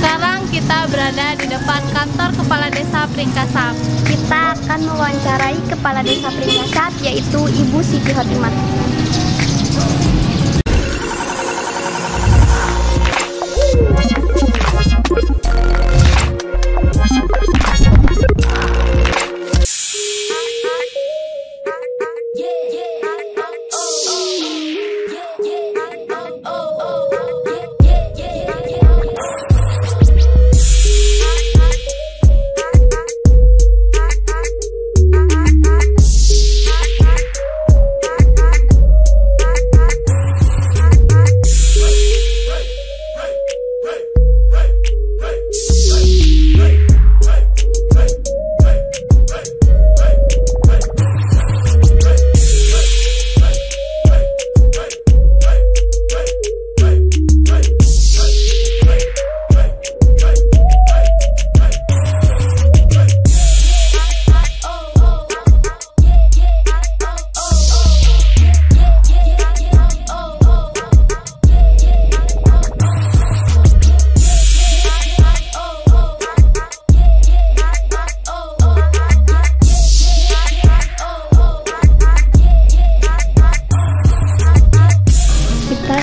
Sekarang kita berada di depan kantor Kepala Desa Pringkasap. Kita akan mewawancarai Kepala Desa Pringkasap, yaitu Ibu Siti Khotimah.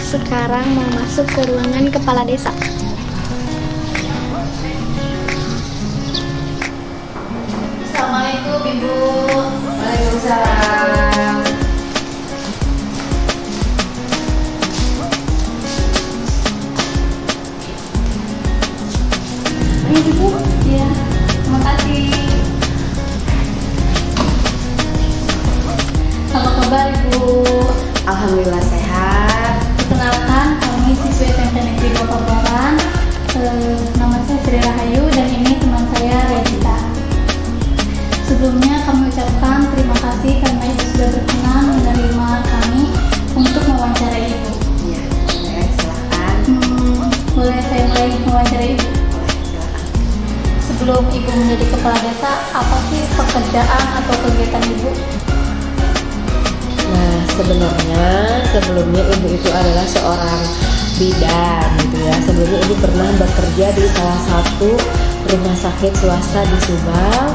Sekarang mau masuk ke ruangan Kepala Desa. Assalamualaikum Ibu. Waalaikumsalam. Ini Ibu. Ya, terima kasih. Apa kabar Ibu? Alhamdulillah sehat. Perkenalkan, kami siswa SMP Negeri 2 Pabuaran. Nama saya Sri Rahayu dan ini teman saya Regita. Sebelumnya kami ucapkan terima kasih karena Ibu sudah berkenan menerima kami untuk mewawancarai Ibu. Ya, silakan. Boleh saya mulai mewawancarai Ibu? Boleh, silakan. Sebelum Ibu menjadi kepala desa, apa sih pekerjaan atau kegiatan Ibu? Nah, sebenarnya sebelumnya ibu itu adalah seorang bidan gitu ya. Sebelumnya ibu pernah bekerja di salah satu rumah sakit swasta di Subang.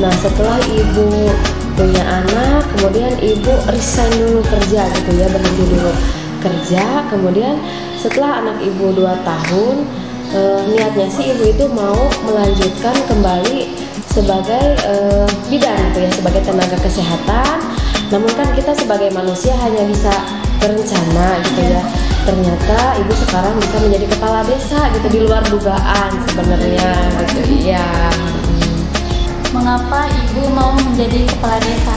Nah, setelah ibu punya anak, kemudian ibu resign dulu kerja gitu ya, berhenti dulu kerja. Kemudian setelah anak ibu 2 tahun, niatnya sih ibu itu mau melanjutkan kembali sebagai bidan gitu ya, sebagai tenaga kesehatan. Namun kan kita sebagai manusia hanya bisa berencana gitu ya. Ternyata ibu sekarang bisa menjadi kepala desa gitu, di luar dugaan sebenarnya gitu ya. Mengapa Ibu mau menjadi kepala desa?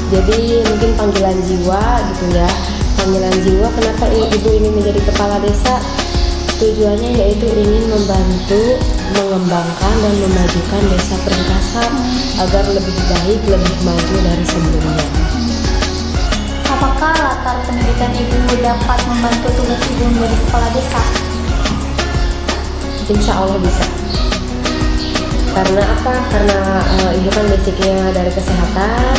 Jadi mungkin panggilan jiwa gitu ya. Panggilan jiwa, kenapa ibu ini menjadi kepala desa? Tujuannya yaitu ingin membantu mengembangkan dan memajukan desa Pringkasap agar lebih baik, lebih maju dari sebelumnya. Apakah latar pendidikan Ibu dapat membantu tugas Ibu menjadi kepala desa? Insya Allah bisa. Karena apa? Karena ibu kan basicnya dari kesehatan,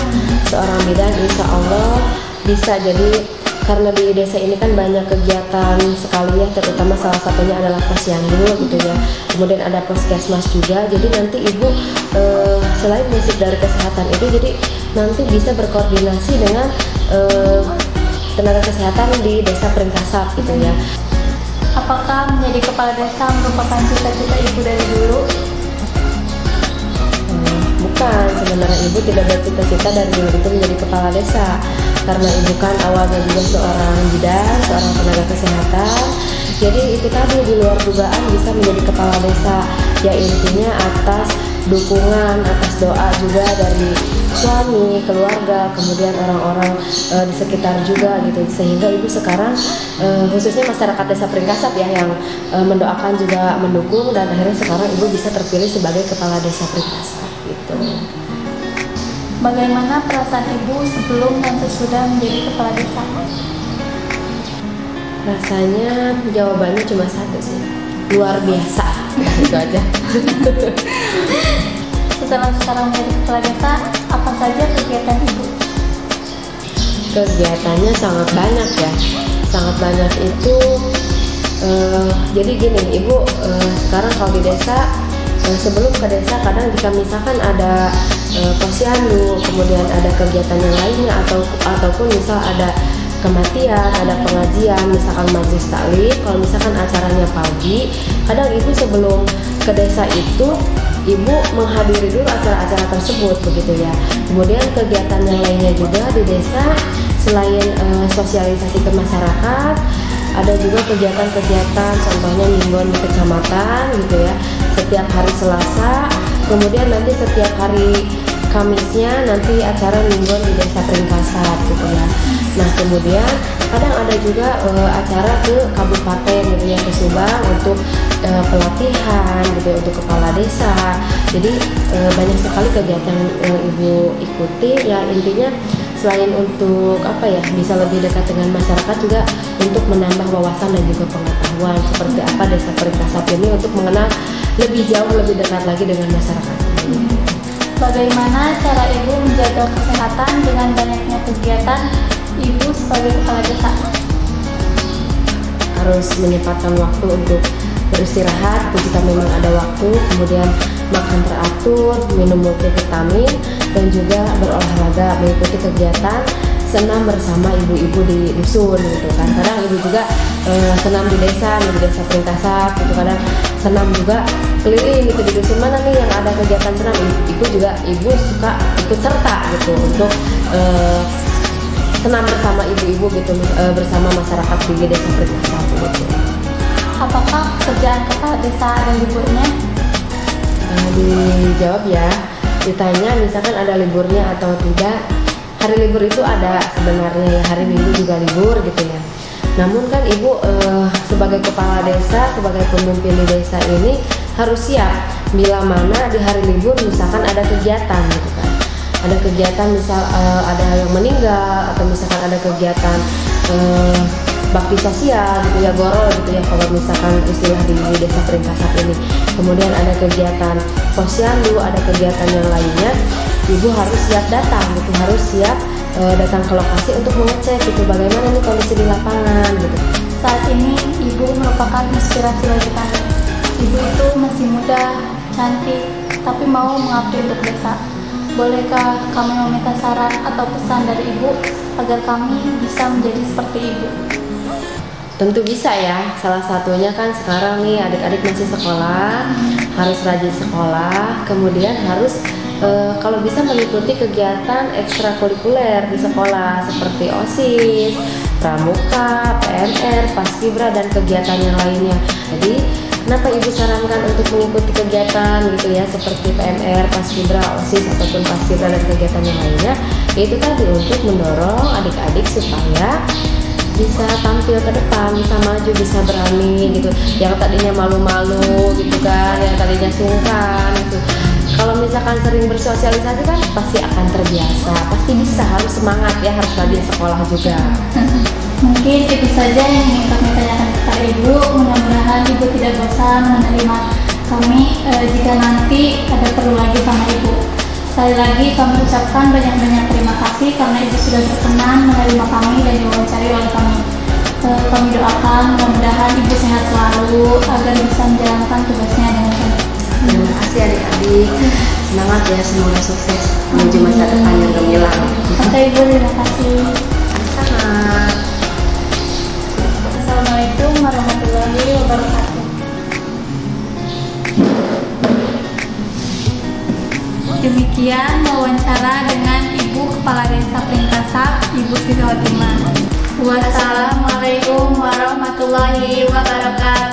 seorang bidan, insya Allah bisa. Jadi karena di desa ini kan banyak kegiatan sekali ya, terutama salah satunya adalah posyandu gitu ya. Kemudian ada puskesmas juga. Jadi nanti ibu selain basic dari kesehatan itu, jadi nanti bisa berkoordinasi dengan tenaga kesehatan di desa Pringkasap gitu ya. Apakah menjadi kepala desa merupakan cita-cita Ibu dari dulu? Bukan, sebenarnya ibu tidak bercita-cita dari dulu itu menjadi kepala desa. Karena ibu kan awalnya juga seorang bidan, seorang tenaga kesehatan. Jadi itu tadi, di luar dugaan bisa menjadi kepala desa. Ya intinya atas dukungan, atas doa juga dari suami, keluarga, kemudian orang-orang di sekitar juga gitu. Sehingga ibu sekarang khususnya masyarakat desa Pringkasap ya, yang mendoakan juga mendukung, dan akhirnya sekarang ibu bisa terpilih sebagai kepala desa Pringkasap gitu. Bagaimana perasaan Ibu sebelum dan sesudah menjadi kepala desa? Rasanya jawabannya cuma satu sih, luar biasa. Itu aja. Setelah sekarang menjadi kepala desa, apa saja kegiatan Ibu? Kegiatannya sangat banyak ya. Sangat banyak itu Jadi gini Ibu, sekarang kalau di desa, sebelum ke desa kadang jika misalkan ada posyandu, kemudian ada kegiatan yang lainnya ataupun misal ada kematian, ada pengajian, misalkan majelis taklim, kalau misalkan acaranya pagi, kadang Ibu sebelum ke desa itu Ibu menghadiri dulu acara-acara tersebut begitu ya. Kemudian kegiatan yang lainnya juga di desa, selain sosialisasi ke masyarakat, ada juga kegiatan-kegiatan, contohnya mingguan di kecamatan gitu ya, setiap hari Selasa, kemudian nanti setiap hari Kamisnya nanti acara mingguan di desa Pringkasat gitu ya. Nah kemudian kadang ada juga acara ke kabupaten gitu ya, ke Subang untuk pelatihan gitu ya, untuk kepala desa. Jadi banyak sekali kegiatan yang Ibu ikuti ya, intinya selain untuk bisa lebih dekat dengan masyarakat, juga untuk menambah wawasan dan juga pengetahuan seperti apa desa Pringkasat ini, untuk mengenal lebih jauh, lebih dekat lagi dengan masyarakat. Bagaimana cara Ibu menjaga kesehatan dengan banyaknya kegiatan Ibu sebagai kepala desa? Harus menyempatkan waktu untuk beristirahat jika memang ada waktu, kemudian makan teratur, minum multivitamin, dan juga berolahraga, mengikuti kegiatan senam bersama ibu-ibu di dusun gitu kan. Kadang Ibu juga senam di desa Pringkasat gitu, kadang senam juga keliling gitu di dusun mana nih yang ada kegiatan senam, Ibu suka ikut serta gitu untuk senam bersama ibu-ibu gitu, bersama masyarakat di desa Pringkasat gitu. Apakah kerjaan kepala desa ada liburnya? Dijawab ya, ditanya misalkan ada liburnya atau tidak. Hari libur itu ada sebenarnya ya, hari Minggu juga libur gitu ya. Namun kan Ibu sebagai kepala desa, sebagai pemimpin di desa ini harus siap bila mana di hari libur misalkan ada kegiatan gitu kan. Ada kegiatan misal ada yang meninggal, atau misalkan ada kegiatan bakti sosial gitu ya, goro gitu ya kalau misalkan istilah di desa Pringkasat ini. Kemudian ada kegiatan posyandu, ada kegiatan yang lainnya, Ibu harus siap datang gitu, harus siap datang ke lokasi untuk mengecek gitu bagaimana nih kondisi di lapangan gitu. Saat ini Ibu merupakan inspirasi bagi kami. Ibu itu masih muda, cantik, tapi mau mengabdi untuk desa. Bolehkah kami meminta saran atau pesan dari Ibu agar kami bisa menjadi seperti Ibu? Tentu bisa ya, salah satunya kan sekarang nih adik-adik masih sekolah, harus rajin sekolah, kemudian harus kalau bisa mengikuti kegiatan ekstrakurikuler di sekolah seperti OSIS, Pramuka, PMR, Paskibra, dan kegiatan yang lainnya. Jadi kenapa Ibu sarankan untuk mengikuti kegiatan gitu ya, seperti PMR, Paskibra, OSIS, ataupun Paskibra dan kegiatan yang lainnya? Itu tadi untuk mendorong adik-adik supaya bisa tampil ke depan, bisa maju, bisa berani gitu. Yang tadinya malu-malu gitu kan, yang tadinya sungkan gitu, kalau misalkan sering bersosialisasi kan pasti akan terbiasa, pasti bisa, harus semangat ya, harus rajin sekolah juga. Mungkin itu saja yang ingin kami tanyakan kepada Ibu. Mudah-mudahan Ibu tidak bosan menerima kami jika nanti ada perlu lagi sama Ibu. Sekali lagi kami ucapkan banyak-banyak terima kasih karena Ibu sudah berkenan menerima kami dan diwawancari oleh kami. Kami doakan mudah-mudahan Ibu sehat selalu agar bisa menjalankan tugasnya dengan baik. Terima kasih adik-adik, semangat ya, semoga sukses menuju masa depan yang gemilang. Oke Ibu, terima kasih. Sama. Assalamualaikum warahmatullahi wabarakatuh. Demikian wawancara dengan Ibu Kepala Desa Pringkasat, Ibu Siti Khotimah. Wassalamualaikum warahmatullahi wabarakatuh.